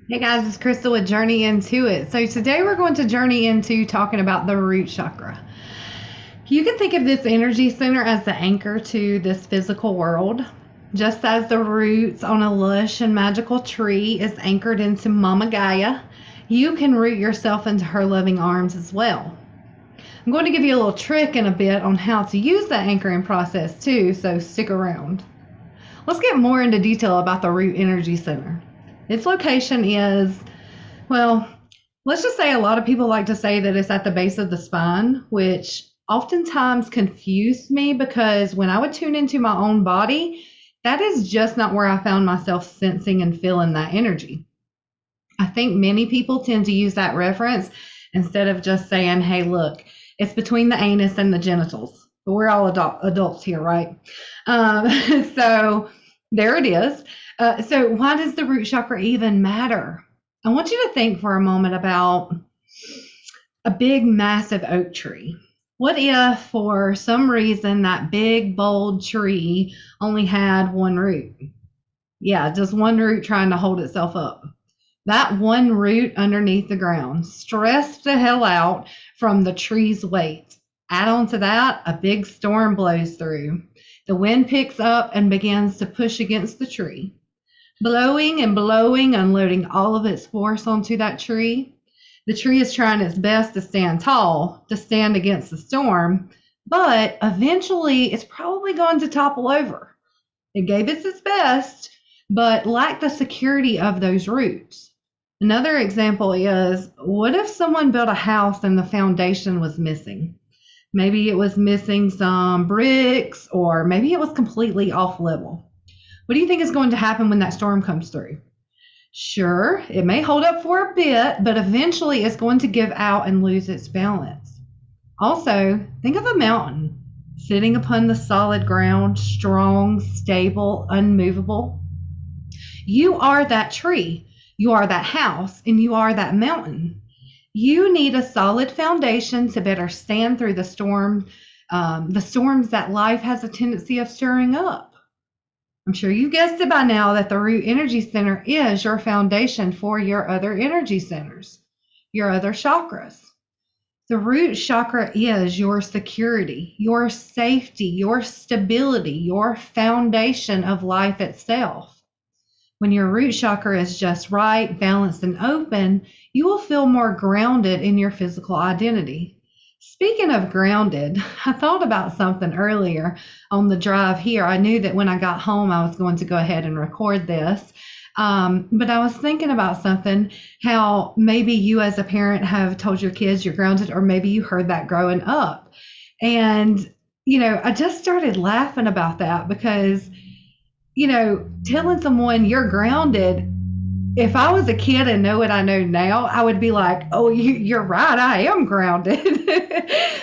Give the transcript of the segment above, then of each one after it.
Hey guys, it's Crystal with Journey Into It. So today we're going to journey into talking about the root chakra. You can think of this energy center as the anchor to this physical world. Just as the roots on a lush and magical tree is anchored into Mama Gaia, you can root yourself into her loving arms as well. I'm going to give you a little trick in a bit on how to use the anchoring process too, so stick around. Let's get more into detail about the root energy center. Its location is, well, let's just say a lot of people like to say that it's at the base of the spine, which oftentimes confused me because when I would tune into my own body, that is just not where I found myself sensing and feeling that energy. I think many people tend to use that reference instead of just saying, hey, look, it's between the anus and the genitals. But we're all adults here, right? Um, so there it is. So why does the root chakra even matter? I want you to think for a moment about a big, massive oak tree. What if, for some reason, that big, bold tree only had one root? Yeah, just one root trying to hold itself up. That one root underneath the ground, stressed the hell out from the tree's weight. Add on to that, a big storm blows through. The wind picks up and begins to push against the tree, blowing and blowing, unloading all of its force onto that tree. The tree is trying its best to stand tall, to stand against the storm, but eventually it's probably going to topple over. It gave its best, but lacked the security of those roots. Another example is, what if someone built a house and the foundation was missing? Maybe it was missing some bricks, or maybe it was completely off level. What do you think is going to happen when that storm comes through? Sure, it may hold up for a bit, but eventually it's going to give out and lose its balance. Also, think of a mountain sitting upon the solid ground, strong, stable, unmovable. You are that tree, you are that house, and you are that mountain. You need a solid foundation to better stand through the storms that life has a tendency of stirring up. I'm sure you guessed it by now that the root energy center is your foundation for your other energy centers, your other chakras. The root chakra is your security, your safety, your stability, your foundation of life itself. When your root chakra is just right, balanced, and open, you will feel more grounded in your physical identity. Speaking of grounded, I thought about something earlier on the drive here. I knew that when I got home, I was going to go ahead and record this. But I was thinking about something, how maybe you as a parent have told your kids you're grounded, or maybe you heard that growing up. And, I just started laughing about that because telling someone you're grounded, if I was a kid and know what I know now, I would be like, oh, you're right, I am grounded.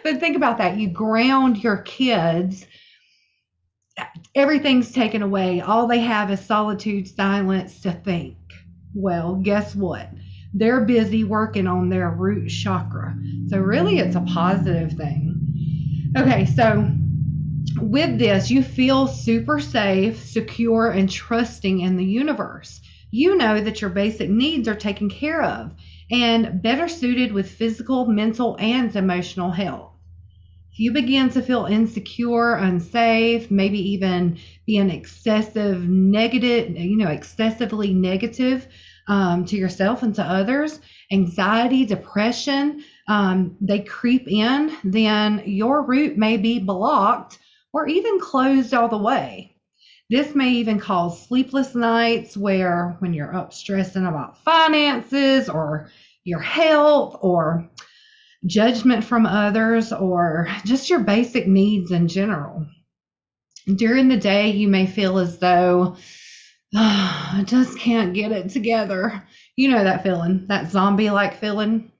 But think about that. You ground your kids, everything's taken away. All they have is solitude, silence to think. Well, guess what? They're busy working on their root chakra. So, really, it's a positive thing. Okay, so with this, you feel super safe, secure, and trusting in the universe. You know that your basic needs are taken care of and better suited with physical, mental, and emotional health. If you begin to feel insecure, unsafe, maybe even being excessively negative to yourself and to others, anxiety, depression, they creep in, then your root may be blocked or even closed all the way. This may even cause sleepless nights where when you're up stressing about finances or your health or judgment from others or just your basic needs in general. During the day, you may feel as though, I just can't get it together. You know that feeling, that zombie-like feeling.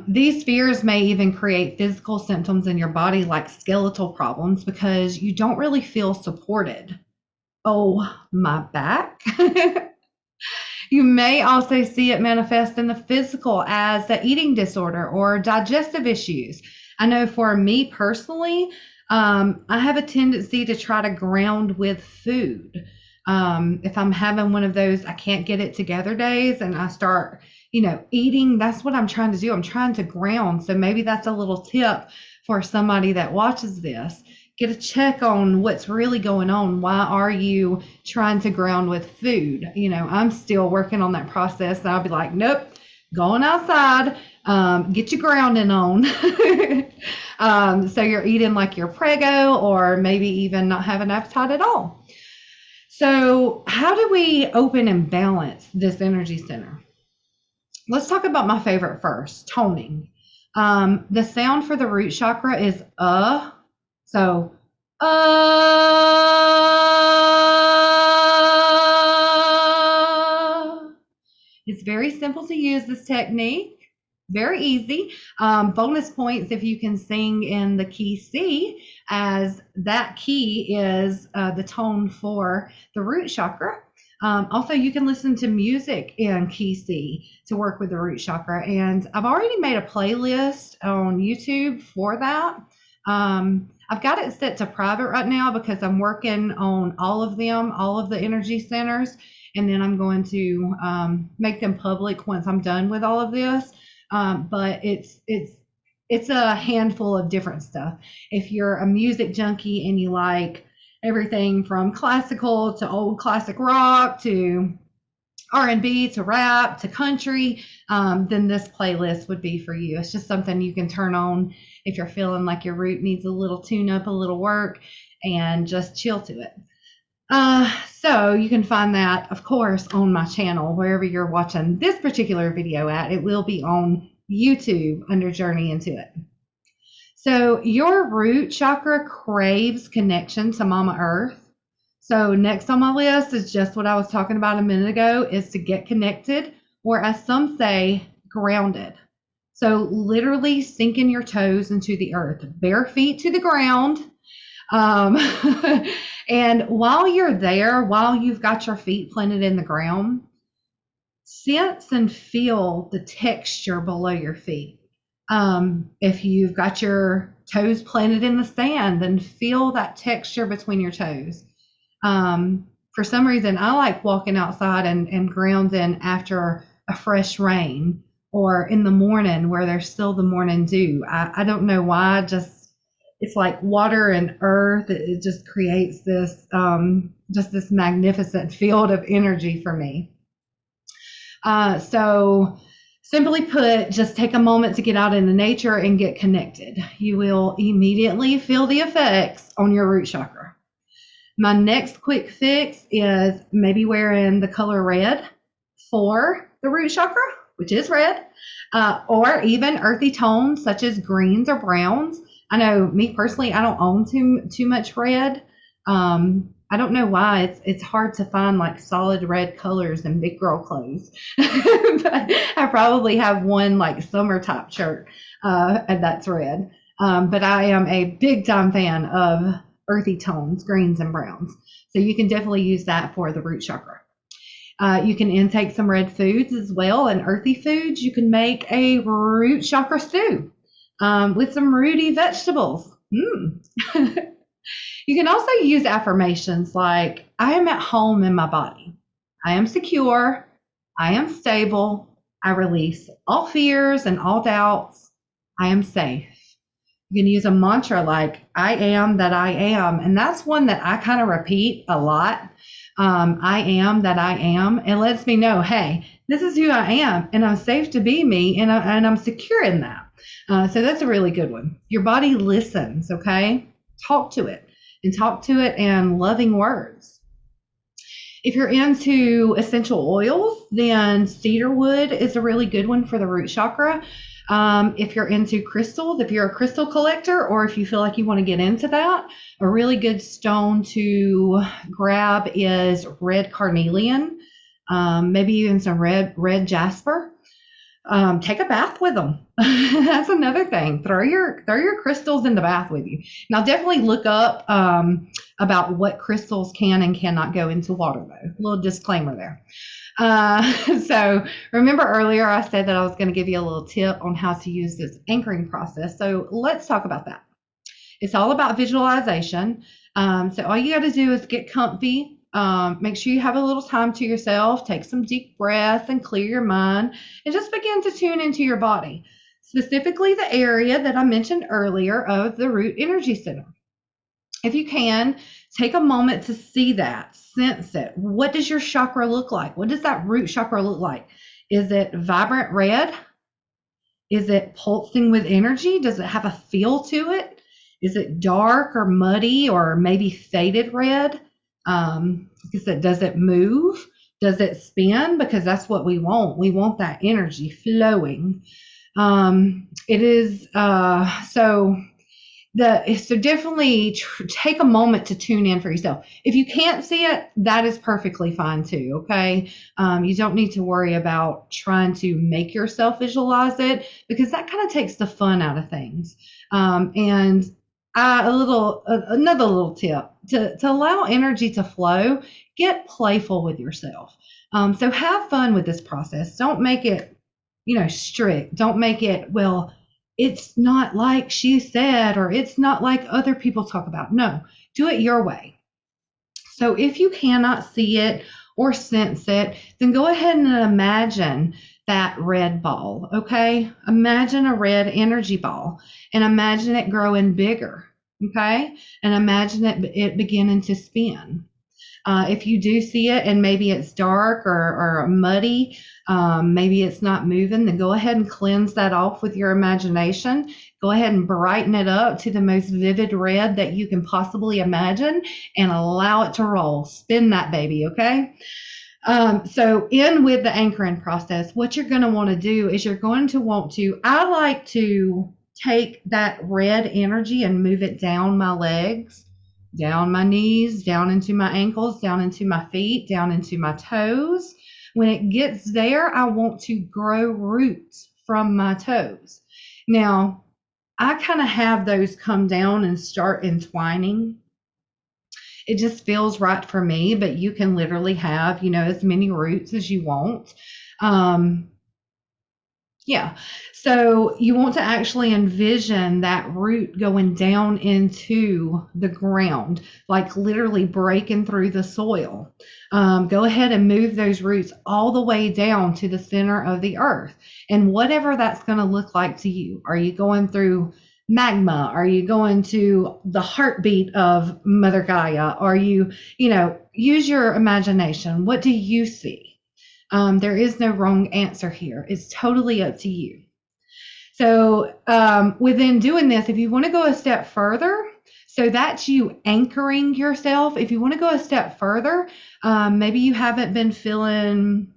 These fears may even create physical symptoms in your body like skeletal problems because you don't really feel supported. Oh, my back. You may also see it manifest in the physical as the eating disorder or digestive issues. I know for me personally, I have a tendency to try to ground with food. If I'm having one of those I can't get it together days and I start, eating, that's what I'm trying to do. I'm trying to ground. So maybe that's a little tip for somebody that watches this. Get a check on what's really going on. Why are you trying to ground with food? I'm still working on that process, and I'll be like, nope, going outside, get your grounding on. So you're eating like your prego, or maybe even not have an appetite at all. So how do we open and balance this energy center? Let's talk about my favorite first, toning. The sound for the root chakra is So it's very simple to use this technique. Very easy. Bonus points if you can sing in the key C, as that key is the tone for the root chakra. Also, you can listen to music in key C to work with the root chakra. And I've already made a playlist on YouTube for that. I've got it set to private right now because I'm working on all of them, all of the energy centers. And then I'm going to make them public once I'm done with all of this. But it's a handful of different stuff. If you're a music junkie and you like everything from classical to old classic rock to R&B to rap to country, then this playlist would be for you. It's just something you can turn on if you're feeling like your root needs a little tune up, a little work, and just chill to it. So you can find that, of course, on my channel, wherever you're watching this particular video at. It will be on YouTube under Journey Into It. So your root chakra craves connection to Mama Earth. So next on my list is just what I was talking about a minute ago, is to get connected, or as some say, grounded. So literally sinking your toes into the earth, bare feet to the ground. And while you're there, while you've got your feet planted in the ground, sense and feel the texture below your feet. If you've got your toes planted in the sand, then feel that texture between your toes. For some reason, I like walking outside and grounding after a fresh rain, or in the morning where there's still the morning dew. I don't know why, it's like water and earth. It just creates this this magnificent field of energy for me. So simply put, just take a moment to get out into nature and get connected. You will immediately feel the effects on your root chakra. My next quick fix is maybe wearing the color red for the root chakra, which is red, or even earthy tones such as greens or browns. I know me personally, I don't own too much red. I don't know why. It's hard to find like solid red colors in big girl clothes. But I probably have one like summer type shirt, and that's red. But I am a big time fan of earthy tones, greens and browns. So you can definitely use that for the root chakra. You can intake some red foods as well, and earthy foods. You can make a root chakra stew with some rooty vegetables. You can also use affirmations like, I am at home in my body. I am secure. I am stable. I release all fears and all doubts. I am safe. You can use a mantra like, I am that I am. And that's one that I kind of repeat a lot. I am that I am. It lets me know, hey, this is who I am, and I'm safe to be me, and I'm secure in that. So that's a really good one. Your body listens, okay? Talk to it, and talk to it in loving words. If you're into essential oils, then cedarwood is a really good one for the root chakra. If you're into crystals, if you're a crystal collector, or if you feel like you want to get into that, a really good stone to grab is red carnelian, maybe even some red jasper. Take a bath with them. That's another thing. Throw your crystals in the bath with you. Now, definitely look up about what crystals can and cannot go into water, though. A little disclaimer there. So remember earlier I said that I was going to give you a little tip on how to use this anchoring process. So let's talk about that. It's all about visualization. So all you got to do is get comfy. Make sure you have a little time to yourself. Take some deep breaths and clear your mind, and just begin to tune into your body, specifically the area that I mentioned earlier of the root energy center. If you can, take a moment to see that, sense it. What does your chakra look like? What does that root chakra look like? Is it vibrant red? Is it pulsing with energy? Does it have a feel to it? Is it dark or muddy or maybe faded red? Does it move? Does it spin? Because that's what we want. We want that energy flowing. It is so definitely take a moment to tune in for yourself. If you can't see it, that is perfectly fine too. Okay. You don't need to worry about trying to make yourself visualize it, because that kind of takes the fun out of things. And another little tip to allow energy to flow, get playful with yourself. So have fun with this process. Don't make it, strict. Don't make it, well, it's not like she said, or it's not like other people talk about. No, do it your way. So if you cannot see it or sense it, then go ahead and imagine that red ball, okay? Imagine a red energy ball and imagine it growing bigger, okay? And imagine it beginning to spin. If you do see it and maybe it's dark or muddy, maybe it's not moving, then go ahead and cleanse that off with your imagination. Go ahead and brighten it up to the most vivid red that you can possibly imagine and allow it to roll. Spin that baby, okay? So in with the anchoring process, what you're going to want to do is you're going to want to, I like to take that red energy and move it down my legs, down my knees, down into my ankles, down into my feet, down into my toes. When it gets there, I want to grow roots from my toes. Now, I kind of have those come down and start entwining. It just feels right for me, but you can literally have, as many roots as you want. Yeah. So you want to actually envision that root going down into the ground, like literally breaking through the soil. Go ahead and move those roots all the way down to the center of the earth. And whatever that's going to look like to you. Are you going through magma? Are you going to the heartbeat of Mother Gaia? Are you, use your imagination. What do you see? There is no wrong answer here. It's totally up to you. So within doing this, if you want to go a step further, so that's you anchoring yourself. If you want to go a step further, maybe you haven't been feeling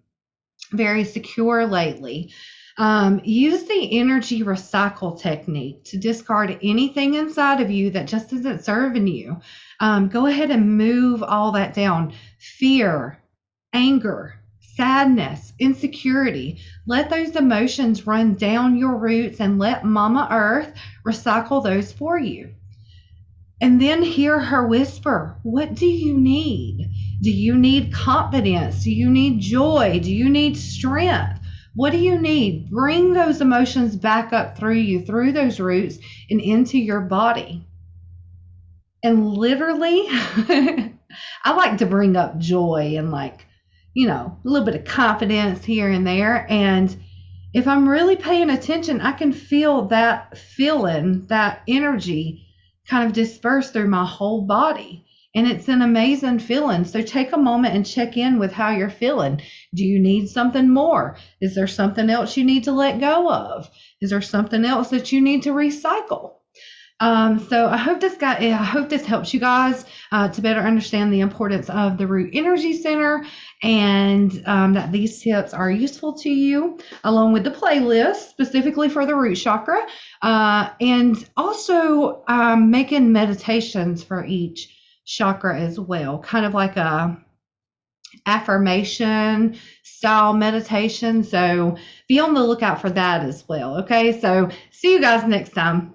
very secure lately. Use the energy recycle technique to discard anything inside of you that just isn't serving you. Go ahead and move all that down. Fear, anger, sadness, insecurity. Let those emotions run down your roots and let Mama Earth recycle those for you. And then hear her whisper, what do you need? Do you need confidence? Do you need joy? Do you need strength? What do you need? Bring those emotions back up through you, through those roots and into your body. And literally, I like to bring up joy and a little bit of confidence here and there. And if I'm really paying attention, I can feel that feeling, that energy kind of disperse through my whole body. And it's an amazing feeling. So take a moment and check in with how you're feeling. Do you need something more? Is there something else you need to let go of? Is there something else that you need to recycle? So I hope this helps you guys to better understand the importance of the root energy center, and that these tips are useful to you, along with the playlist specifically for the root chakra, and also making meditations for each chakra as well, kind of like a affirmation style meditation. So be on the lookout for that as well. Okay, so see you guys next time.